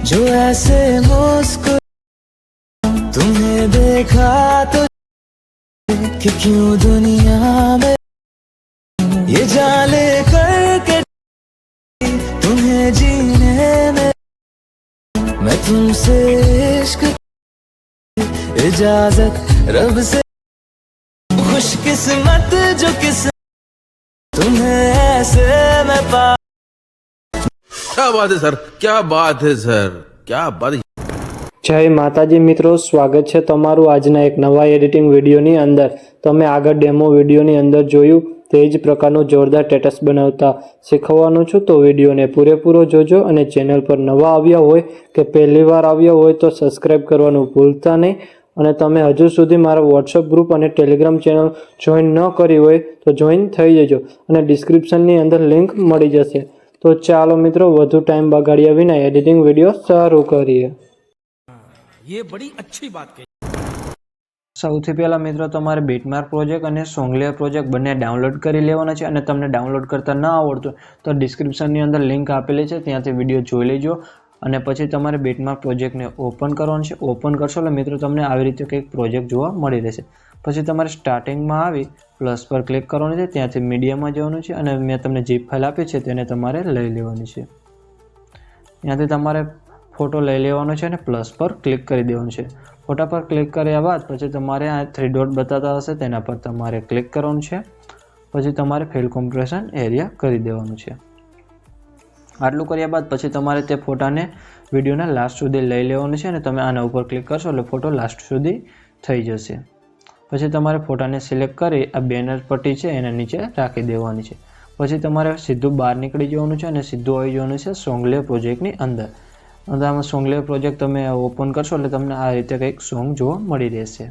जो ऐसे मुस्कुरा तुम्हें देखा तो कि क्यों दुनिया में ये जाले करके तुम्हें जीने में मैं तुमसे इश्क इजाजत रब से खुशकिस्मत जो किस तुम्हें ऐसे में पा। क्या बात है सर, क्या बात है सर, क्या बात है। जय माताजी मित्रों, स्वागत है तमारू आजना एक नवा एडिटिंग विडियोनी अंदर। तमे आगळ डेमो विडियोनी अंदर जोयुं ते ज प्रकारनुं जोरदार स्टेटस बनावता शीखववानुं छुं। तो विडियोने पूरेपूरो जोजो अने चेनल पर नवा आव्या होय के पहली वार आव्या होय तो सब्सक्राइब करवानुं भूलता नहीं। અને તમે હજુ સુધી મારા વોટ્સઅપ ગ્રુપ અને ટેલિગ્રામ ચેનલ જોઈન ન કરી હોય તો જોઈન થઈ જજો અને ડિસ્ક્રિપ્શનની અંદર લિંક મળી જશે। તો ચાલો મિત્રો વધુ ટાઈમ બગાડ્યા વિના એડિટિંગ વિડીયો શરૂ કરીએ। ये बड़ी अच्छी बात कही। સૌથી પહેલા મિત્રો તમારે બીટમાર્ક પ્રોજેક્ટ અને સોંગલેયર પ્રોજેક્ટ બંને ડાઉનલોડ કરી લેવાના છે અને તમને ડાઉનલોડ કરતા ન આવડતું તો ડિસ્ક્રિપ્શનની અંદર લિંક આપેલી છે, ત્યાંથી વિડીયો જોઈ લેજો। અને પછી તમારે બીટમાર્ક પ્રોજેક્ટને ઓપન કરવાનું છે। ઓપન કરશો એટલે મિત્રો તમને આવી રીતે કંઈક પ્રોજેક્ટ જોવા મળી રહેશે। પછી તમારે સ્ટાર્ટિંગમાં આવી પ્લસ પર ક્લિક કરવાનું છે, ત્યાંથી મીડિયામાં જવાનું છે અને મેં તમને જીપ ફાઇલ આપી છે તેને તમારે લઈ લેવાની છે। ત્યાંથી તમારે ફોટો લઈ લેવાનો છે અને પ્લસ પર ક્લિક કરી દેવાનું છે। ફોટા પર ક્લિક કર્યા બાદ પછી તમારે આ 3 ડોટ બતાવતા હશે તેના પર તમારે ક્લિક કરવાનું છે। પછી તમારે ફિલ કોમ્પ્રેશન એરિયા કરી દેવાનું છે। આટલું કર્યા બાદ પછી તમારે તે ફોટાને વિડીયોના લાસ્ટ સુધી લઈ લેવાનું છે અને તમે આના ઉપર ક્લિક કરશો એટલે ફોટો લાસ્ટ સુધી થઈ જશે। પછી તમારે ફોટાને સિલેક્ટ કરી આ બેનર પટ્ટી છે એના નીચે રાખી દેવાની છે। પછી તમારે સીધું બહાર નીકળી જવાનું છે અને સીધું આવી જવાનું છે સોંગલેયર પ્રોજેક્ટની અંદર। અને આમાં સોંગલેયર પ્રોજેક્ટ તમે ઓપન કરશો એટલે તમને આ રીતે કંઈક સોંગ જોવા મળી રહેશે।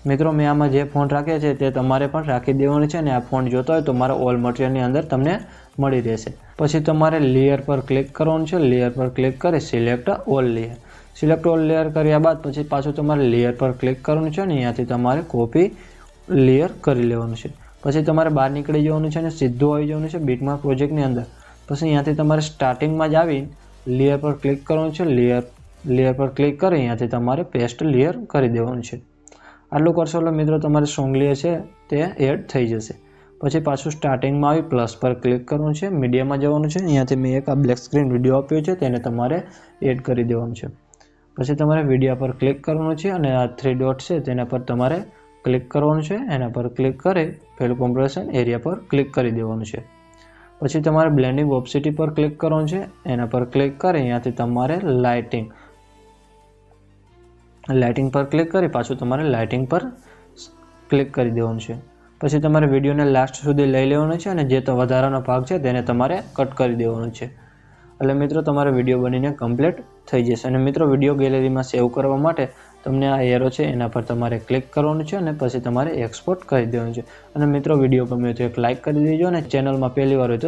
મિત્રો મેં આમાં જે ફોન્ટ રાખ્યા છે તે તમારે પણ રાખી દેવાનું છે અને આ ફોન્ટ જોતા હોય તો મારા ઓલ મટીરિયલની અંદર તમને મળી રહેશે। પછી તમારે લેયર પર ક્લિક કરવાનું છે। લેયર પર ક્લિક કરી select all layer, select all layer કર્યા બાદ પછી પાછું તમારે લેયર પર ક્લિક કરવાનું છે અને અહીંયાથી તમારે કોપી લેયર કરી લેવાનું છે। પછી તમારે બહાર નીકળી જવાનું છે અને સીધું આવી જવાનું છે બીટમાર્ક પ્રોજેક્ટની અંદર। પછી અહીંયાથી તમારે સ્ટાર્ટિંગમાં જ આવી લેયર પર ક્લિક કરવાનું છે। લેયર પર ક્લિક કરી અહીંયાથી તમારે પેસ્ટ લેયર કરી દેવાનું છે। આટલું કરશો એટલે મિત્રો તમારે સોંગ લેયર છે તે એડ થઈ જશે। પછી પાછું સ્ટાર્ટિંગમાં આવી પ્લસ પર ક્લિક કરવાનું છે, મીડિયામાં જવાનું છે, અહીંયાથી મેં એક આ બ્લેક સ્ક્રીન વિડીયો આપ્યો છે તેને તમારે એડ કરી દેવાનું છે। પછી તમારે વિડીયો પર ક્લિક કરવાનું છે અને આ 3 ડોટ છે તેના પર તમારે ક્લિક કરવાનું છે। એના પર ક્લિક કરી ફિલ કોમ્પ્રેશન એરિયા પર ક્લિક કરી દેવાનું છે। પછી તમારે બ્લેન્ડિંગ ઓપ્સિટી પર ક્લિક કરવાનું છે, એના પર ક્લિક કરી અહીંયાથી તમારે લાઇટિંગ પર ક્લિક કરી પાછું તમારે લાઇટિંગ પર ક્લિક કરી દેવાનું છે। પછી તમારે વિડીયોને લાસ્ટ સુધી લઈ લેવાનો છે અને જે તો વધારાનો ભાગ છે તેને તમારે કટ કરી દેવાનો છે। એટલે મિત્રો તમારો વિડીયો બનીને કમ્પ્લીટ થઈ જશે। અને મિત્રો વિડીયો ગેલેરીમાં સેવ કરવા માટે તમને આ એરો છે એના પર તમારે ક્લિક કરવાનું છે અને પછી તમારે એક્સપોર્ટ કરી દેવાનું છે। અને મિત્રો વિડીયો ગમ્યો તો એક લાઇક કરી દેજો અને ચેનલમાં પહેલી વાર હોય તો